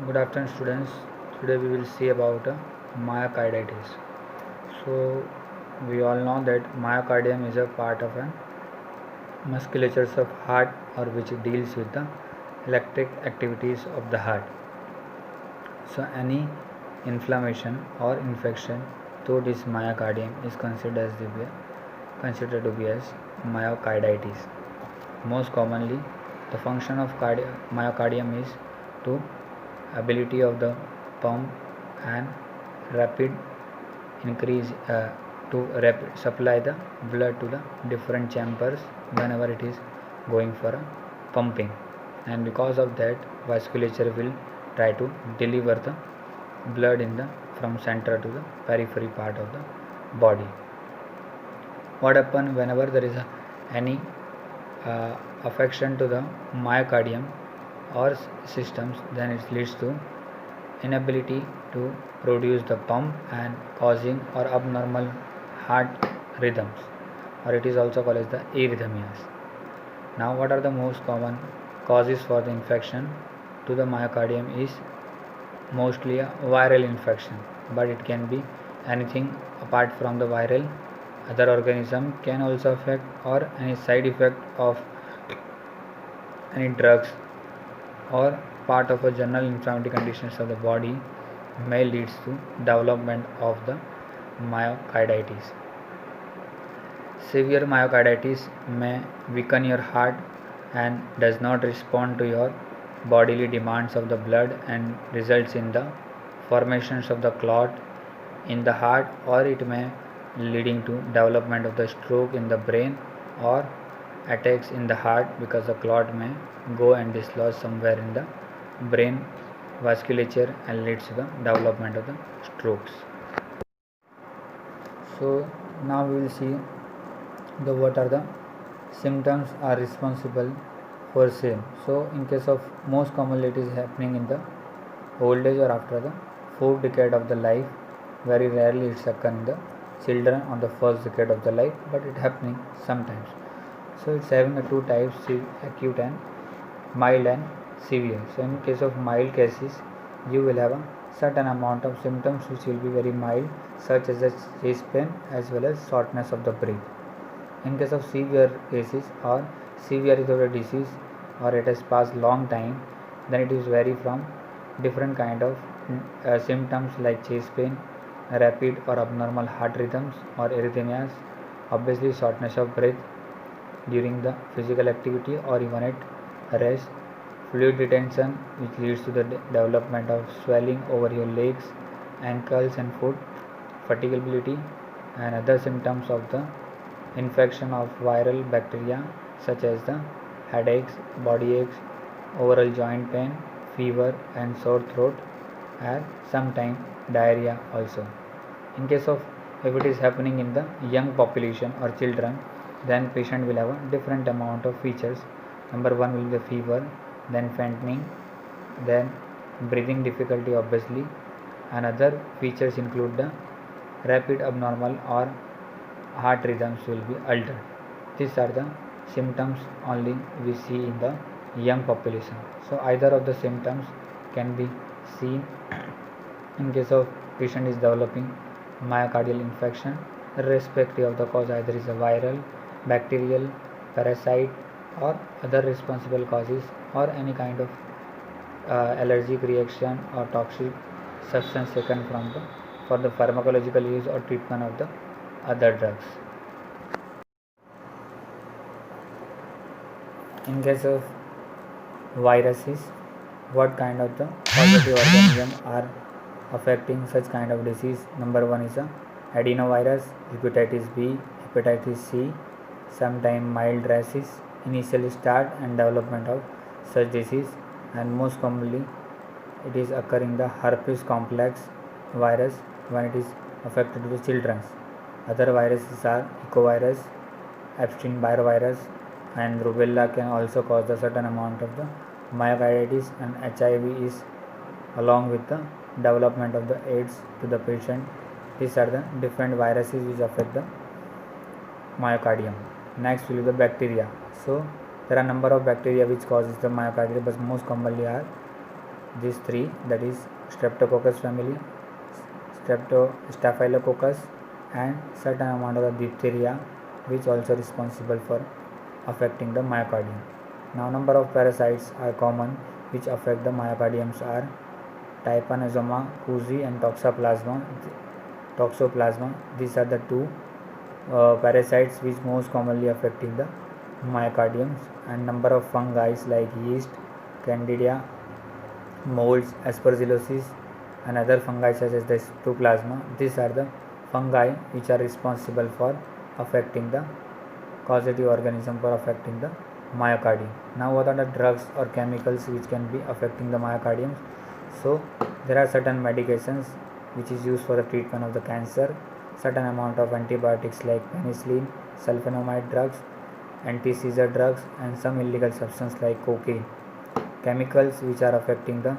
Good afternoon, students. Today we will see about myocarditis. So, we all know that myocardium is a part of a musculature of heart or which deals with the electric activities of the heart. So, any inflammation or infection through this myocardium is considered to be as myocarditis. Most commonly, the function of myocardium is to ability of the pump and rapid increase to supply the blood to the different chambers whenever it is going for a pumping, and because of that vasculature will try to deliver the blood in the from center to the periphery part of the body. What happen whenever there is any affection to the myocardium or systems, then it leads to inability to produce the pump and causing or abnormal heart rhythms, or it is also called as the arrhythmias. Now, what are the most common causes for the infection to the myocardium is mostly a viral infection, but it can be anything apart from the viral. Other organism can also affect, or any side effect of any drugs or part of a general inflammatory conditions of the body may leads to development of the myocarditis. Severe myocarditis may weaken your heart and does not respond to your bodily demands of the blood and results in the formations of the clot in the heart, or it may leading to development of the stroke in the brain or attacks in the heart, because the clot may go and dislodge somewhere in the brain vasculature and leads to the development of the strokes. So now we will see the what are the symptoms are responsible for same. So in case of most commonly it is happening in the old age or after the fourth decade of the life. Very rarely it's occur in the children on the first decade of the life, but it happening sometimes. So it's having the two types, acute and mild and severe. So in case of mild cases, you will have a certain amount of symptoms which will be very mild, such as the chest pain as well as shortness of the breath. In case of severe cases or severity of the disease, or it has passed long time, then it is vary from different kind of symptoms like chest pain, rapid or abnormal heart rhythms or arrhythmias, obviously shortness of breath during the physical activity or even at rest, fluid retention which leads to the development of swelling over your legs, ankles and foot, fatigability, and other symptoms of the infection of viral bacteria such as the headaches, body aches, overall joint pain, fever and sore throat, and sometimes diarrhea also. In case of if it is happening in the young population or children, then patient will have a different amount of features. Number one will be the fever, then fainting, then breathing difficulty obviously, and other features include the rapid abnormal or heart rhythms will be altered. These are the symptoms only we see in the young population. So either of the symptoms can be seen in case of patient is developing myocardial infection, irrespective of the cause, either is a viral, bacterial, parasite, or other responsible causes, or any kind of allergic reaction or toxic substance taken from the for the pharmacological use or treatment of the other drugs. In case of viruses, what kind of the positive organism are affecting such kind of disease? Number one is a adenovirus, hepatitis B, hepatitis C, sometime mild rashes, initial start and development of such disease, and most commonly it is occurring the herpes complex virus when it is affected to the children. Other viruses are ecovirus, Epstein-Barr virus, and rubella can also cause a certain amount of the myocarditis, and HIV is along with the development of the AIDS to the patient. These are the different viruses which affect the myocardium. Next will be the bacteria. So there are number of bacteria which causes the myocarditis, but most commonly are these three, that is Streptococcus family, Staphylococcus, and certain amount of the diphtheria, which also responsible for affecting the myocardium. Now number of parasites are common which affect the myocardiums are Trypanosoma cruzi and Toxoplasma. These are the two parasites which most commonly affecting the myocardiums, and number of fungi like yeast, candida, molds, aspergillosis, and other fungi such as the Cytoplasma. These are the fungi which are responsible for affecting the causative organism for affecting the myocardium. Now what are the drugs or chemicals which can be affecting the myocardium? So there are certain medications which is used for the treatment of the cancer, certain amount of antibiotics like penicillin, sulfonamide drugs, anti-seizure drugs, and some illegal substance like cocaine. Chemicals which are affecting the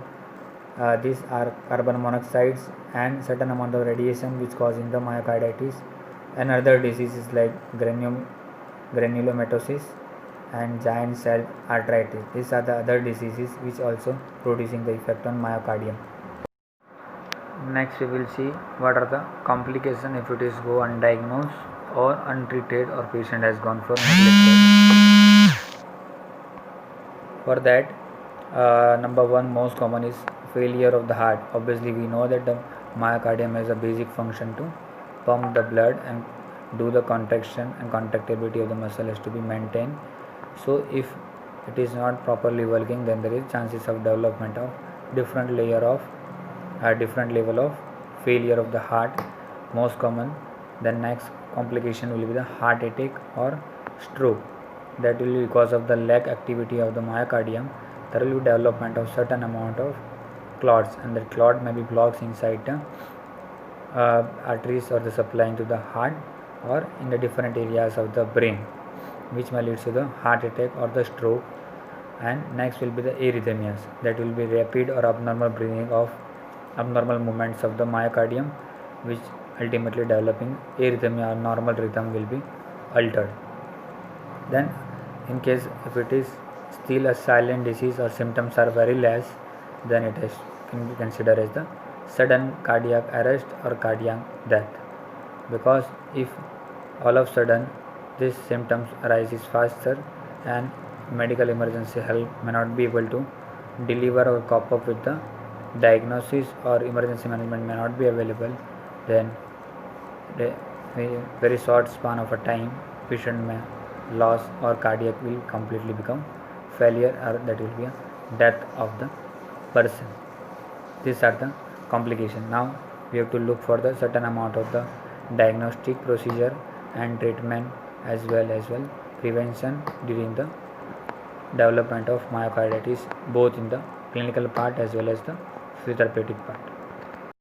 these are carbon monoxides and certain amount of radiation which causing the myocarditis, and other diseases like granulomatosis and giant cell arteritis. These are the other diseases which also producing the effect on myocardium. Next we will see what are the complications if it is go undiagnosed or untreated or patient has gone for neglected. For that, number one most common is failure of the heart. Obviously we know that the myocardium has a basic function to pump the blood and do the contraction, and contractility of the muscle has to be maintained. So if it is not properly working, then there is chances of development of different level of failure of the heart, most common. The next complication will be the heart attack or stroke. That will be because of the lack activity of the myocardium. There will be development of certain amount of clots, and the clot may be blocks inside the arteries or the supply into the heart or in the different areas of the brain, which may lead to the heart attack or the stroke. And next will be the arrhythmias, that will be rapid or abnormal breathing of abnormal movements of the myocardium, which ultimately developing arrhythmia or normal rhythm will be altered. Then in case if it is still a silent disease or symptoms are very less, then it is can be considered as the sudden cardiac arrest or cardiac death, because if all of a sudden these symptoms arises faster and medical emergency help may not be able to deliver or cope up with the diagnosis, or emergency management may not be available, then a very short span of a time patient may loss or cardiac will completely become failure, or that will be a death of the person. These are the complications. Now we have to look for the certain amount of the diagnostic procedure and treatment as well prevention during the development of myocarditis, both in the clinical part as well as the physiotherapeutic part.